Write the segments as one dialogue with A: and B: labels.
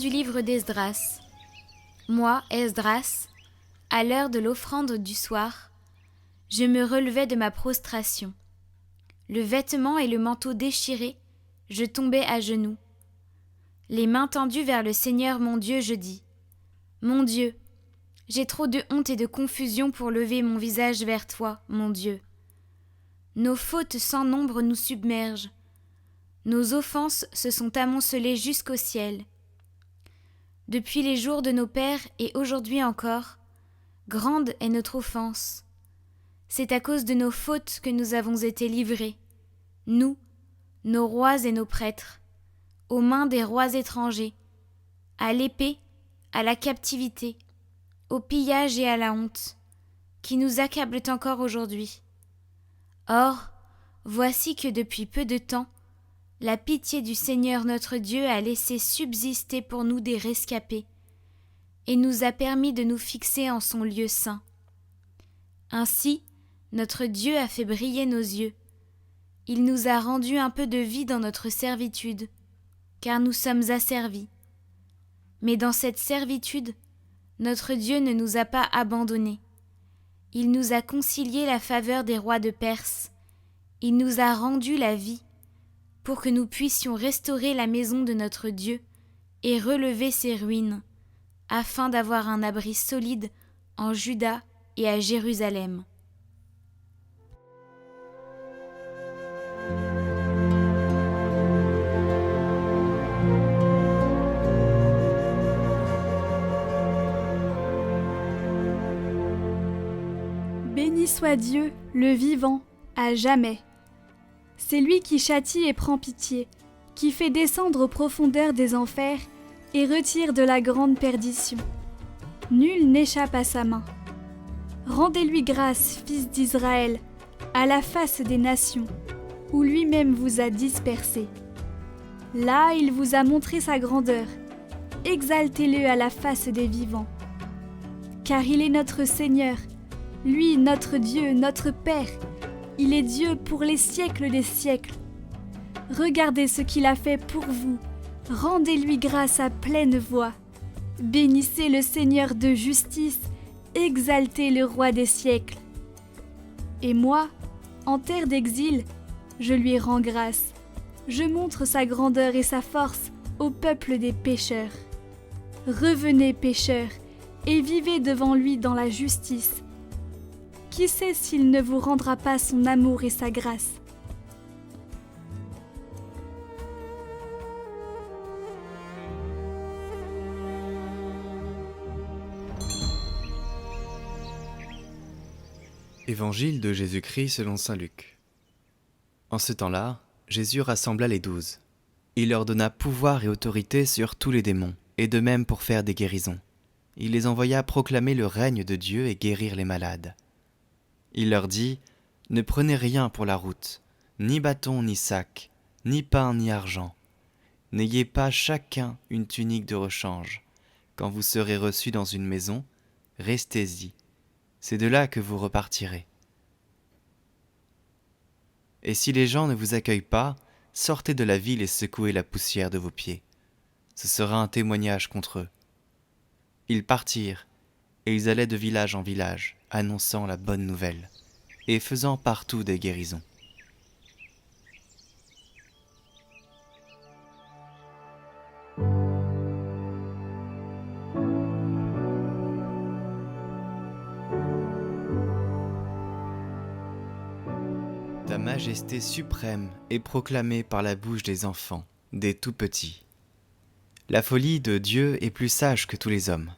A: du livre d'Esdras. Moi, Esdras, à l'heure de l'offrande du soir, je me relevais de ma prostration. Le vêtement et le manteau déchirés, je tombais à genoux. Les mains tendues vers le Seigneur mon Dieu, je dis : Mon Dieu, j'ai trop de honte et de confusion pour lever mon visage vers toi, mon Dieu. Nos fautes sans nombre nous submergent. Nos offenses se sont amoncelées jusqu'au ciel. Depuis les jours de nos pères et aujourd'hui encore, grande est notre offense. C'est à cause de nos fautes que nous avons été livrés, nous, nos rois et nos prêtres, aux mains des rois étrangers, à l'épée, à la captivité, au pillage et à la honte, qui nous accablent encore aujourd'hui. Or, voici que depuis peu de temps, la pitié du Seigneur notre Dieu a laissé subsister pour nous des rescapés, et nous a permis de nous fixer en son lieu saint. Ainsi, notre Dieu a fait briller nos yeux. Il nous a rendu un peu de vie dans notre servitude, car nous sommes asservis. Mais dans cette servitude, notre Dieu ne nous a pas abandonnés. Il nous a concilié la faveur des rois de Perse. Il nous a rendu la vie, pour que nous puissions restaurer la maison de notre Dieu et relever ses ruines, afin d'avoir un abri solide en Juda et à Jérusalem.
B: Béni soit Dieu, le vivant, à jamais. C'est lui qui châtie et prend pitié, qui fait descendre aux profondeurs des enfers et retire de la grande perdition. Nul n'échappe à sa main. Rendez-lui grâce, fils d'Israël, à la face des nations, où lui-même vous a dispersés. Là, il vous a montré sa grandeur. Exaltez-le à la face des vivants. Car il est notre Seigneur, lui, notre Dieu, notre Père. Il est Dieu pour les siècles des siècles. Regardez ce qu'il a fait pour vous. Rendez-lui grâce à pleine voix. Bénissez le Seigneur de justice. Exaltez le Roi des siècles. Et moi, en terre d'exil, je lui rends grâce. Je montre sa grandeur et sa force au peuple des pécheurs. Revenez, pécheurs, et vivez devant lui dans la justice. Qui sait s'il ne vous rendra pas son amour et sa grâce?
C: Évangile de Jésus-Christ selon saint Luc. En ce temps-là, Jésus rassembla les 12. Il leur donna pouvoir et autorité sur tous les démons, et de même pour faire des guérisons. Il les envoya proclamer le règne de Dieu et guérir les malades. Il leur dit : ne prenez rien pour la route, ni bâton ni sac, ni pain ni argent. N'ayez pas chacun une tunique de rechange. Quand vous serez reçus dans une maison, restez-y. C'est de là que vous repartirez. Et si les gens ne vous accueillent pas, sortez de la ville et secouez la poussière de vos pieds. Ce sera un témoignage contre eux. Ils partirent, et ils allaient de village en village, annonçant la bonne nouvelle, et faisant partout des guérisons. Ta majesté suprême est proclamée par la bouche des enfants, des tout-petits. La folie de Dieu est plus sage que tous les hommes,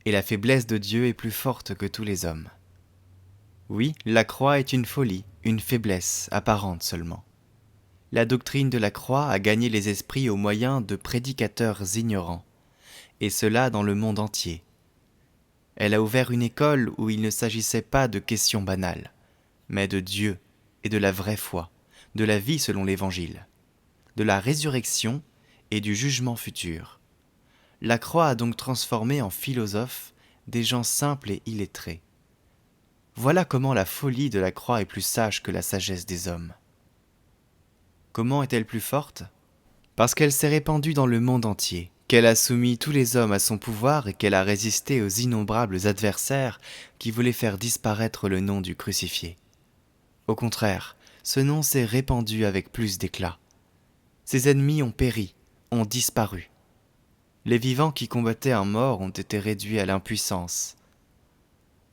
C: et la faiblesse de Dieu est plus forte que tous les hommes. Oui, la croix est une folie, une faiblesse apparente seulement. La doctrine de la croix a gagné les esprits au moyen de prédicateurs ignorants, et cela dans le monde entier. Elle a ouvert une école où il ne s'agissait pas de questions banales, mais de Dieu et de la vraie foi, de la vie selon l'Évangile, de la résurrection et du jugement futur. La croix a donc transformé en philosophes des gens simples et illettrés. Voilà comment la folie de la croix est plus sage que la sagesse des hommes. Comment est-elle plus forte ? Parce qu'elle s'est répandue dans le monde entier, qu'elle a soumis tous les hommes à son pouvoir et qu'elle a résisté aux innombrables adversaires qui voulaient faire disparaître le nom du crucifié. Au contraire, ce nom s'est répandu avec plus d'éclat. Ses ennemis ont péri, ont disparu. Les vivants qui combattaient un mort ont été réduits à l'impuissance.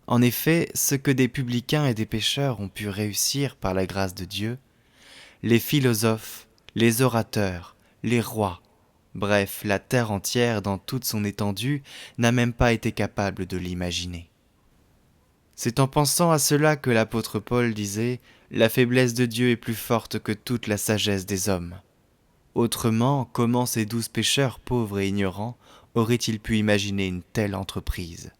C: En effet, ce que des publicains et des pécheurs ont pu réussir par la grâce de Dieu, les philosophes, les orateurs, les rois, bref, la terre entière dans toute son étendue n'a même pas été capable de l'imaginer. C'est en pensant à cela que l'apôtre Paul disait « La faiblesse de Dieu est plus forte que toute la sagesse des hommes ». Autrement, comment ces 12 pécheurs pauvres et ignorants auraient-ils pu imaginer une telle entreprise ?